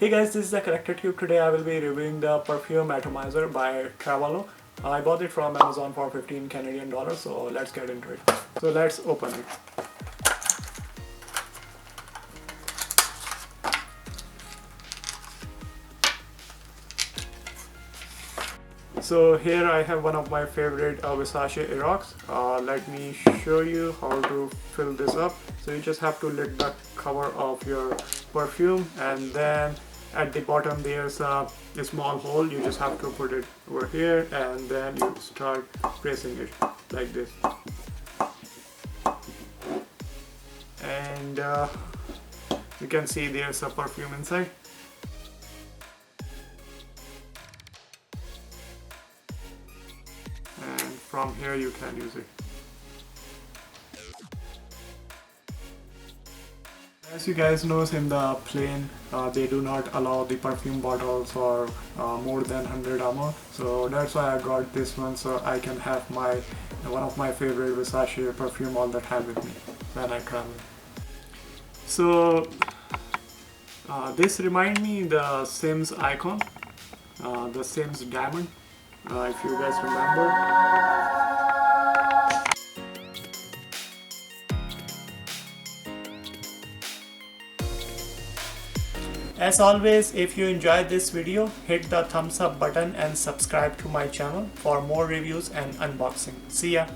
Hey guys, this is the Collector Tube. Today I will be reviewing the Perfume Atomizer by Travalo. I bought it from Amazon for 15 Canadian dollars, so let's get into it. So let's open it. So here I have one of my favorite Versace Aerox. Let me show you how to fill this up. So you just have to lift the cover of your perfume, and then at the bottom there's a small hole. You just have to put it over here, and then you start pressing it like this. And you can see there's a perfume inside. And from here you can use it. As you guys know, in the plane they do not allow the perfume bottles or more than 100 ml, so that's why I got this one, so I can have one of my favorite Versace perfume all the time with me when I travel. So this reminds me the Sims icon, the Sims diamond, if you guys remember. As always, if you enjoyed this video, hit the thumbs up button and subscribe to my channel for more reviews and unboxing. See ya!